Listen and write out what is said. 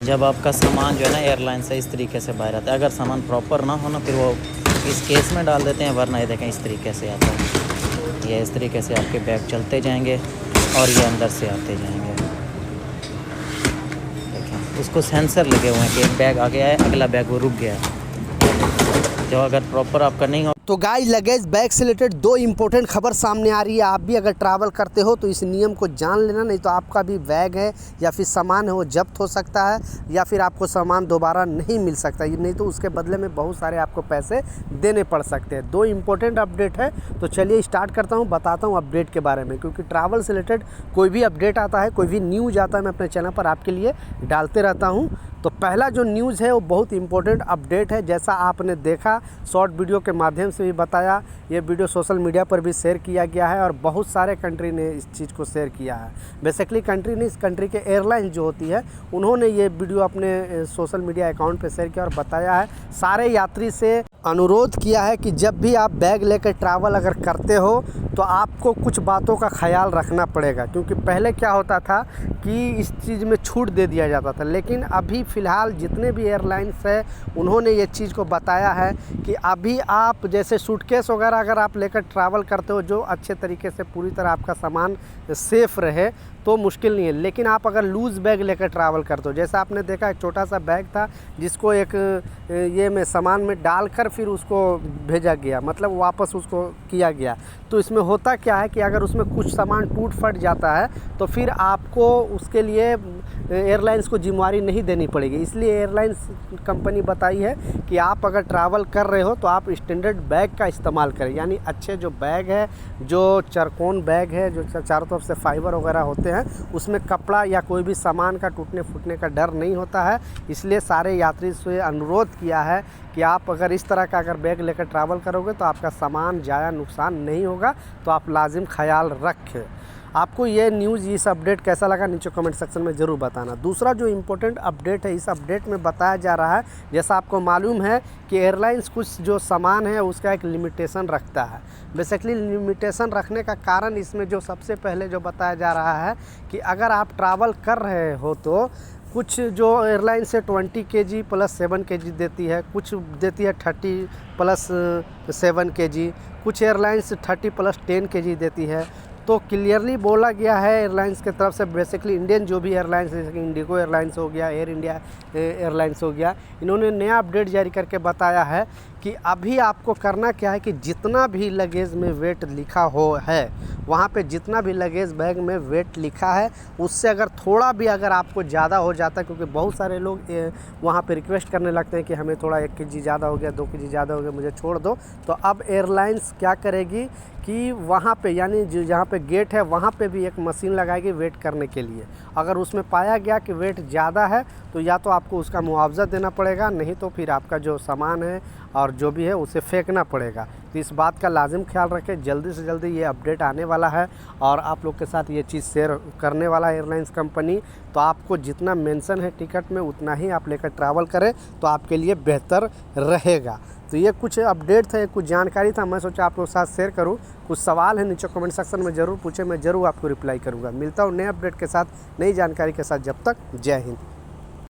जब आपका सामान जो है ना एयरलाइन से इस तरीके से बाहर आता है, अगर सामान प्रॉपर ना हो ना फिर वो इस केस में डाल देते हैं, वरना ये देखें इस तरीके से आता है। ये इस तरीके से आपके बैग चलते जाएंगे और ये अंदर से आते जाएंगे। देखें उसको सेंसर लगे हुए हैं कि एक बैग आ गया है, अगला बैग वो रुक गया है। जो अगर प्रॉपर आपका नहीं हो तो गाइस, लगेज बैग से रिलेटेड दो इंपॉर्टेंट खबर सामने आ रही है। आप भी अगर ट्रैवल करते हो तो इस नियम को जान लेना, नहीं तो आपका भी बैग है या फिर सामान है वो जब्त हो सकता है, या फिर आपको सामान दोबारा नहीं मिल सकता, नहीं तो उसके बदले में बहुत सारे आपको पैसे देने पड़ सकते हैं। दो इंपॉर्टेंट अपडेट है, तो चलिए स्टार्ट करता हूँ, बताता हूँ अपडेट के बारे में। क्योंकि ट्रैवल से रिलेटेड कोई भी अपडेट आता है, कोई भी न्यूज़ आता है, मैं अपने चैनल पर आपके लिए डालते रहता हूँ। तो पहला जो न्यूज़ है वो बहुत इंपॉर्टेंट अपडेट है। जैसा आपने देखा, शॉर्ट वीडियो के माध्यम से भी बताया, ये वीडियो सोशल मीडिया पर भी शेयर किया गया है और बहुत सारे कंट्री ने इस चीज़ को शेयर किया है। बेसिकली कंट्री नहीं, इस कंट्री के एयरलाइन जो होती है उन्होंने ये वीडियो अपने सोशल मीडिया अकाउंट पर शेयर किया और बताया है, सारे यात्री से अनुरोध किया है कि जब भी आप बैग लेकर ट्रैवल अगर करते हो तो आपको कुछ बातों का ख्याल रखना पड़ेगा। क्योंकि पहले क्या होता था कि इस चीज़ में छूट दे दिया जाता था, लेकिन अभी फ़िलहाल जितने भी एयरलाइंस है उन्होंने ये चीज़ को बताया है कि अभी आप जैसे सूटकेस वगैरह अगर आप लेकर ट्रैवल करते हो, जो अच्छे तरीके से पूरी तरह आपका सामान सेफ़ रहे तो मुश्किल नहीं है। लेकिन आप अगर लूज़ बैग लेकर ट्रैवल करते हो, जैसा आपने देखा एक छोटा सा बैग था जिसको एक ये में सामान में डालकर फिर उसको भेजा गया, मतलब वापस उसको किया गया। तो इसमें होता क्या है कि अगर उसमें कुछ सामान टूट फट जाता है तो फिर आपको उसके लिए एयरलाइंस को जिम्मेवारी नहीं देनी पड़ेगी। इसलिए एयरलाइंस कंपनी बताई है कि आप अगर ट्रैवल कर रहे हो तो आप स्टैंडर्ड बैग का इस्तेमाल करें, यानी अच्छे जो बैग है, जो चारकोन बैग है, जो चारों तरफ से फाइबर वगैरह होते हैं, उसमें कपड़ा या कोई भी सामान का टूटने फूटने का डर नहीं होता है। इसलिए सारे यात्री से अनुरोध किया है कि आप अगर इस तरह का अगर बैग लेकर ट्रैवल करोगे तो आपका सामान ज़्यादा नुकसान नहीं होगा, तो आप लाजिम ख्याल रखें। आपको ये न्यूज़, इस अपडेट कैसा लगा नीचे कमेंट सेक्शन में ज़रूर बताना। दूसरा जो इम्पोर्टेंट अपडेट है, इस अपडेट में बताया जा रहा है, जैसा आपको मालूम है कि एयरलाइंस कुछ जो सामान है उसका एक लिमिटेशन रखता है। बेसिकली लिमिटेशन रखने का कारण इसमें जो सबसे पहले जो बताया जा रहा है कि अगर आप ट्रैवल कर रहे हो तो कुछ जो एयरलाइन से 20 kg प्लस 7 kg देती है, कुछ देती है 30 प्लस 7 kg, कुछ एयरलाइंस 30 प्लस 10 kg देती है। तो क्लियरली बोला गया है एयरलाइंस की तरफ से, बेसिकली इंडियन जो भी एयरलाइंस जैसे कि इंडिगो एयरलाइंस हो गया, एयर इंडिया एयरलाइंस हो गया, इन्होंने नया अपडेट जारी करके बताया है कि अभी आपको करना क्या है कि जितना भी लगेज में वेट लिखा हो है, वहाँ पे जितना भी लगेज बैग में वेट लिखा है उससे अगर थोड़ा भी अगर आपको ज़्यादा हो जाता है, क्योंकि बहुत सारे लोग वहाँ पे रिक्वेस्ट करने लगते हैं कि हमें थोड़ा 1 kg ज़्यादा हो गया, 2 kg ज़्यादा हो गया, मुझे छोड़ दो। तो अब एयरलाइंस क्या करेगी कि वहाँ पे, यानी जहाँ पे गेट है वहाँ पे भी एक मशीन लगाएगी वेट करने के लिए। अगर उसमें पाया गया कि वेट ज़्यादा है तो या तो आपको उसका मुआवजा देना पड़ेगा, नहीं तो फिर आपका जो सामान है और जो भी है उसे फेंकना पड़ेगा। तो इस बात का लाजिम ख्याल रखें। जल्दी से जल्दी ये अपडेट आने वाला है और आप लोग के साथ ये चीज़ शेयर करने वाला है एयरलाइंस कंपनी। तो आपको जितना मेंशन है टिकट में उतना ही आप लेकर ट्रैवल करें तो आपके लिए बेहतर रहेगा। तो ये कुछ अपडेट थे, कुछ जानकारी था, मैं सोचा आप लोग के साथ शेयर करूं। कुछ सवाल है नीचे कमेंट सेक्शन में ज़रूर पूछें, मैं ज़रूर आपको रिप्लाई करूंगा। मिलता हूं नए अपडेट के साथ, नई जानकारी के साथ। जब तक जय हिंद।